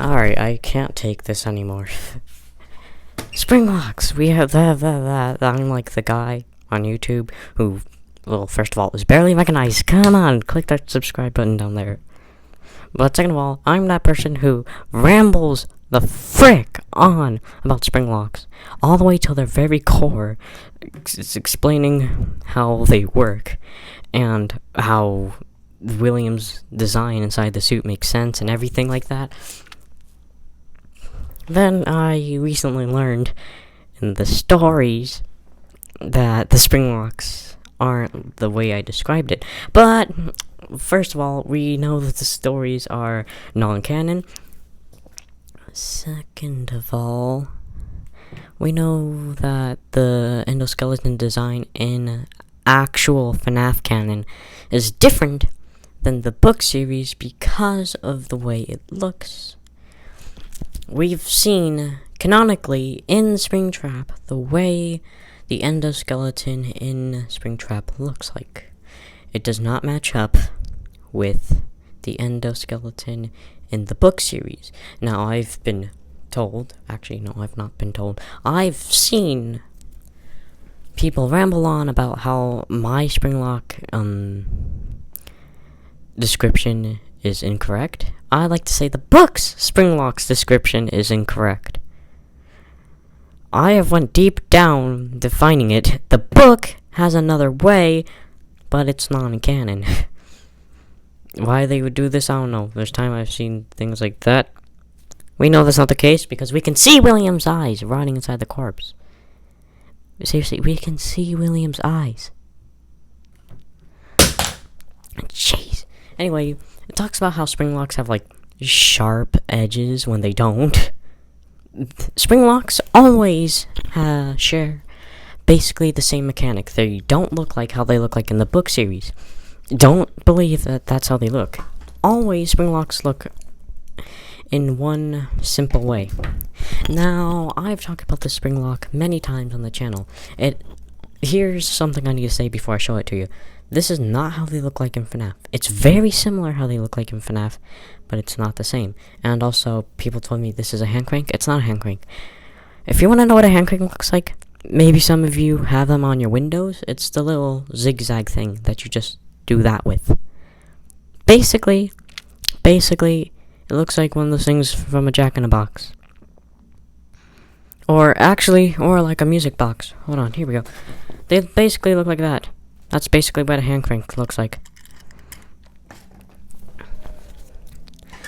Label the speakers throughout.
Speaker 1: Alright, I can't take this anymore. Springlocks! We have that. I'm like the guy on YouTube who, well, first of all, was barely recognized. Come on, click that subscribe button down there. But second of all, I'm that person who rambles the frick on about Springlocks all the way to their very core. It's explaining how they work and how William's design inside the suit makes sense and everything like that. Then I recently learned in the stories that the Springlocks aren't the way I described it. But first of all, we know that the stories are non-canon. Second of all, we know that the endoskeleton design in actual FNAF canon is different than the book series because of the way it looks. We've seen, canonically, in Springtrap, the way the endoskeleton in Springtrap looks like. It does not match up with the endoskeleton in the book series. Now, I've been told, actually, no, I've not been told, I've seen people ramble on about how my Springlock, description is incorrect. I like to say the book's Springlock's description is incorrect. I have went deep down defining it. The book has another way, but it's non-canon. Why they would do this, I don't know. There's time I've seen things like that. We know that's not the case because we can see William's eyes rotting inside the corpse. Seriously, we can see William's eyes. Jeez. Anyway, it talks about how Springlocks have, like, sharp edges when they don't. Springlocks always share basically the same mechanic. They don't look like how they look like in the book series. Don't believe that that's how they look. Always, Springlocks look in one simple way. Now, I've talked about the Springlock many times on the channel. Here's something I need to say before I show it to you. This is not how they look like in FNAF. It's very similar how they look like in FNAF, but it's not the same. And also, people told me this is a hand crank. It's not a hand crank. If you want to know what a hand crank looks like, maybe some of you have them on your windows. It's the little zigzag thing that you just do that with. Basically, it looks like one of those things from a Jack-in-a-Box. Or like a music box. Hold on, here we go. They basically look like that. That's basically what a hand crank looks like.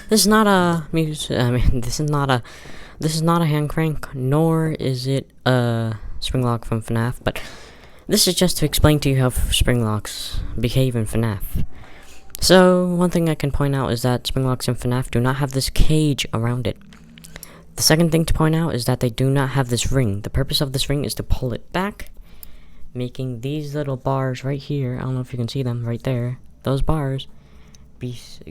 Speaker 1: This is not a this is not a hand crank, nor is it a Springlock from FNAF, but this is just to explain to you how Springlocks behave in FNAF. So, one thing I can point out is that Springlocks in FNAF do not have this cage around it. The second thing to point out is that they do not have this ring. The purpose of this ring is to pull it back, making these little bars right here, I don't know if you can see them right there, those bars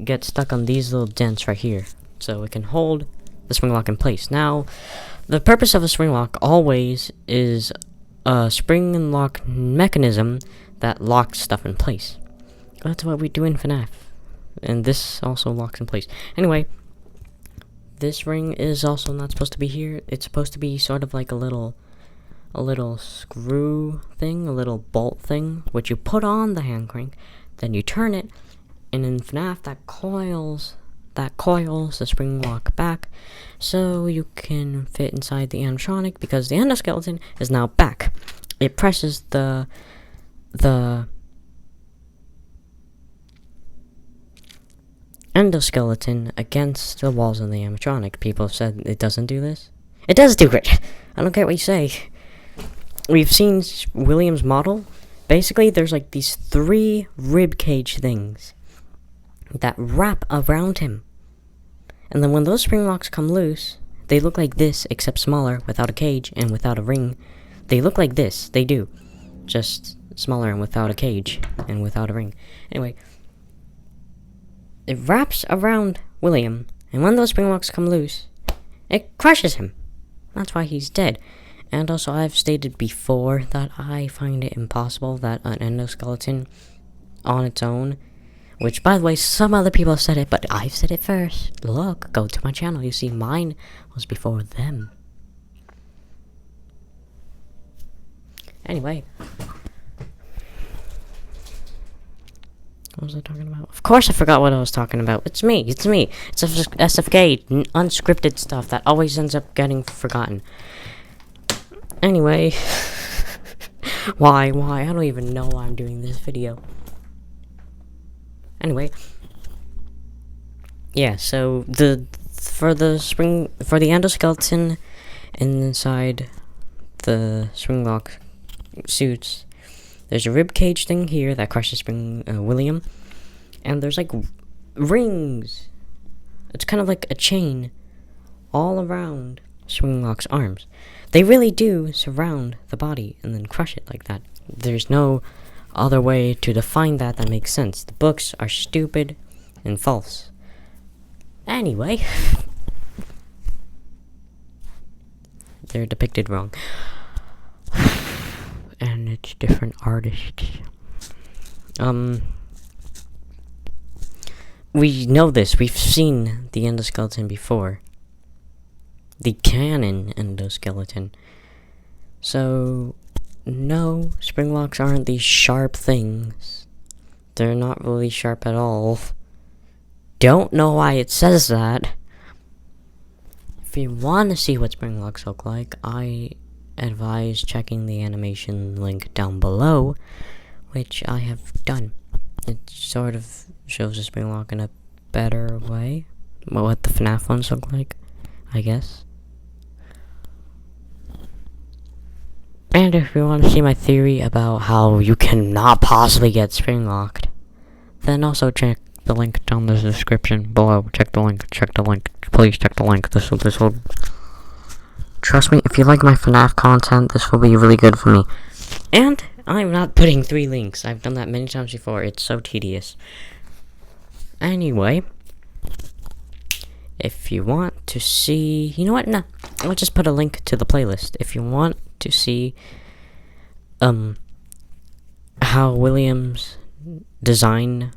Speaker 1: get stuck on these little dents right here, so it can hold the Springlock in place. Now, the purpose of a Springlock always is a spring and lock mechanism that locks stuff in place. That's what we do in FNAF, and this also locks in place. Anyway, this ring is also not supposed to be here. It's supposed to be sort of like a little screw thing, a little bolt thing, which you put on the hand crank, then you turn it, and in FNAF that coils the Springlock back, so you can fit inside the animatronic, because the endoskeleton is now back. It presses the endoskeleton against the walls of the animatronic. People have said it doesn't do this. It does do it! I don't care what you say. We've seen William's model. Basically, there's like these 3 rib cage things that wrap around him. And then when those Springlocks come loose, they look like this, except smaller, without a cage and without a ring. They look like this. They do. Just smaller and without a cage and without a ring. Anyway, it wraps around William, and when those Springlocks come loose, it crushes him. That's why he's dead. And also, I've stated before that I find it impossible that an endoskeleton on its own Which, by the way, some other people have said it, but I've said it first. Look, go to my channel. You see, mine was before them. Anyway. What was I talking about? Of course I forgot what I was talking about. It's me. It's S.F.K. Unscripted stuff that always ends up getting forgotten. Anyway. Why? I don't even know why I'm doing this video. Anyway. Yeah, so for the endoskeleton inside the Springlock suits, there's a rib cage thing here that crushes William, and there's like rings. It's kind of like a chain all around Springlock's arms. They really do surround the body and then crush it like that. There's no other way to define that makes sense. The books are stupid and false. Anyway, they're depicted wrong. And it's different artists. We know this. We've seen the endoskeleton before. The canon endoskeleton. So, no, Springlocks aren't these sharp things. They're not really sharp at all. Don't know why it says that. If you want to see what Springlocks look like, I advise checking the animation link down below, which I have done. It sort of shows the Springlock in a better way. What the FNAF ones look like, I guess. And if you want to see my theory about how you cannot possibly get Springlocked, then also check the link down in the description below. Check the link, please check the link. This will trust me, if you like my FNAF content, this will be really good for me. And I'm not putting 3 links. I've done that many times before. It's so tedious. Anyway, if you want to see... You know what? No. I'll just put a link to the playlist. If you want to see how William's design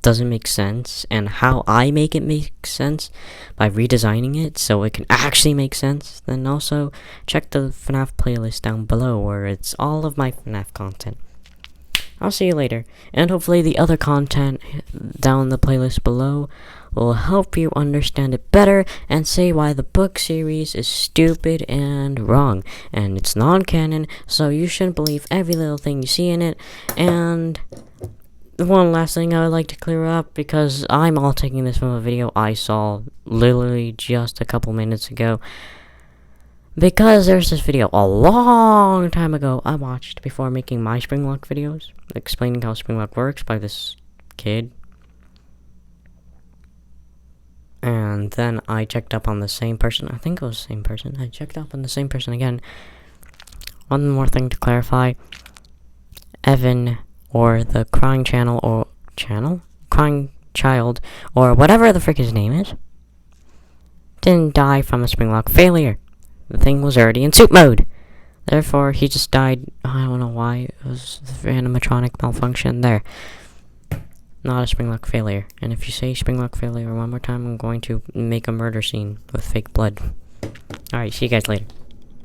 Speaker 1: doesn't make sense, and how I make it make sense by redesigning it so it can actually make sense, then also check the FNAF playlist down below where it's all of my FNAF content. I'll see you later, and hopefully the other content down the playlist below will help you understand it better and say why the book series is stupid and wrong, and it's non-canon, so you shouldn't believe every little thing you see in it. And one last thing I would like to clear up, because I'm all taking this from a video I saw literally just a couple minutes ago. Because there's this video a long time ago I watched before making my Springlock videos, explaining how Springlock works by this kid. And then I checked up on the same person. I think it was the same person. I checked up on the same person again. One more thing to clarify. Evan, or the crying crying child, or whatever the frick his name is, didn't die from a Springlock failure. The thing was already in soup mode. Therefore, he just died. I don't know why. It was animatronic malfunction there. Not a Springlock failure. And if you say Springlock failure one more time, I'm going to make a murder scene with fake blood. Alright, see you guys later.